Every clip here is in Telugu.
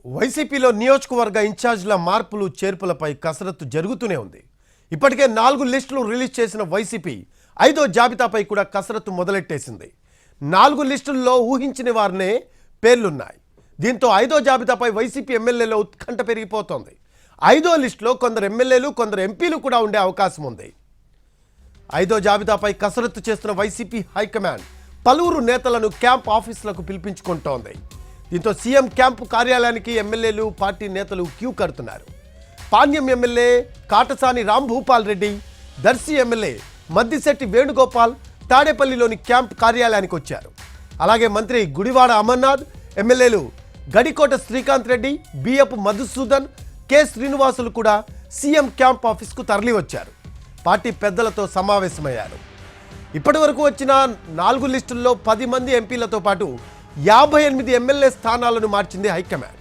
వైసీపీలో నియోజకవర్గ ఇన్ఛార్జ్ల మార్పులు చేర్పులపై కసరత్తు జరుగుతూనే ఉంది. ఇప్పటికే 4 లిస్టులు రిలీజ్ చేసిన వైసీపీ 5వ జాబితాపై కూడా కసరత్తు మొదలెట్టేసింది. 4 లిస్టుల్లో ఊహించిన వారినే పేర్లున్నాయి. దీంతో 5వ జాబితాపై వైసీపీ ఎమ్మెల్యేల ఉత్కంఠ పెరిగిపోతోంది. 5వ లిస్టులో కొందరు ఎమ్మెల్యేలు కొందరు ఎంపీలు కూడా ఉండే అవకాశం ఉంది. 5వ జాబితాపై కసరత్తు చేస్తున్న వైసీపీ హైకమాండ్ పలువురు నేతలను క్యాంప్ ఆఫీసులకు పిలిపించుకుంటోంది. దీంతో సీఎం క్యాంపు కార్యాలయానికి ఎమ్మెల్యేలు పార్టీ నేతలు క్యూ కడుతున్నారు. పాణ్యం ఎమ్మెల్యే కాటసాని రాంభూపాల్ రెడ్డి, దర్శి ఎమ్మెల్యే మద్దిశెట్టి వేణుగోపాల్ తాడేపల్లిలోని క్యాంప్ కార్యాలయానికి వచ్చారు. అలాగే మంత్రి గుడివాడ అమర్నాథ్, ఎమ్మెల్యేలు గడికోట శ్రీకాంత్ రెడ్డి, బియ్యపు మధుసూదన్, కె శ్రీనివాసులు కూడా సీఎం క్యాంప్ ఆఫీస్కు తరలి వచ్చారు. పార్టీ పెద్దలతో సమావేశమయ్యారు. ఇప్పటి వరకు వచ్చిన 4 లిస్టుల్లో 10 మంది ఎంపీలతో పాటు 58 ఎమ్మెల్యే స్థానాలను మార్చింది హైకమాండ్.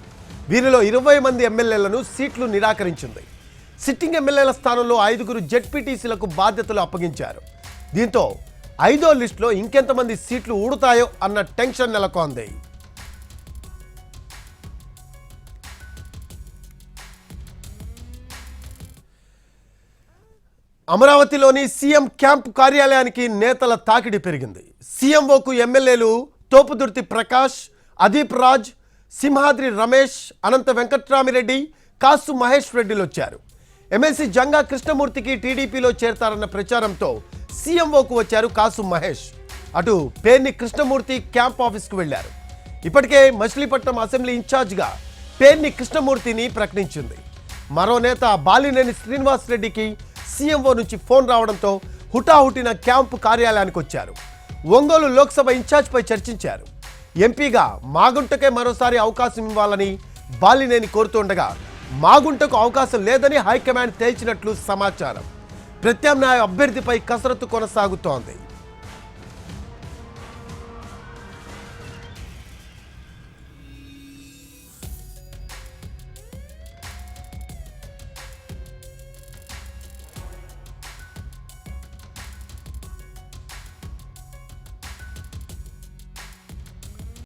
వీరిలో 20 మంది ఎమ్మెల్యేలను సీట్లు నిరాకరించింది. సిట్టింగ్ ఎమ్మెల్యేల స్థానంలో 5గురు జెడ్పీటీసీలకు బాధ్యతలు అప్పగించారు. దీంతో 5వ లిస్టులో ఇంకెంతమంది సీట్లు ఊడుతాయో అన్న టెన్షన్ నెలకొంది. అమరావతిలోని సీఎం క్యాంప్ కార్యాలయానికి నేతల తాకిడి పెరిగింది. సీఎంఓకు ఎమ్మెల్యేలు తోపుదుర్తి ప్రకాష్, అదీప్ రాజ్, సింహాద్రి రమేష్, అనంత వెంకట్రామిరెడ్డి, కాసు మహేష్ రెడ్డిలు వచ్చారు. ఎమ్మెల్సీ జంగా కృష్ణమూర్తికి టీడీపీలో చేరతారన్న ప్రచారంతో సీఎంఓకు వచ్చారు కాసు మహేష్. అటు పేర్ని కృష్ణమూర్తి క్యాంప్ ఆఫీస్కు వెళ్లారు. ఇప్పటికే మచిలీపట్నం అసెంబ్లీ ఇన్ఛార్జిగా పేర్ని కృష్ణమూర్తిని ప్రకటించింది. మరో నేత బాలినేని శ్రీనివాస్ రెడ్డికి సీఎంఓ నుంచి ఫోన్ రావడంతో హుటాహుటిన క్యాంపు కార్యాలయానికి వచ్చారు. ఒంగోలు లోక్సభ ఇన్ఛార్జ్పై చర్చించారు. ఎంపీగా మాగుంటకే మరోసారి అవకాశం ఇవ్వాలని బాలినేని కోరుతుండగా మాగుంటకు అవకాశం లేదని హైకమాండ్ తేల్చినట్లు సమాచారం. ప్రత్యామ్నాయ అభ్యర్థిపై కసరత్తు కొనసాగుతోంది.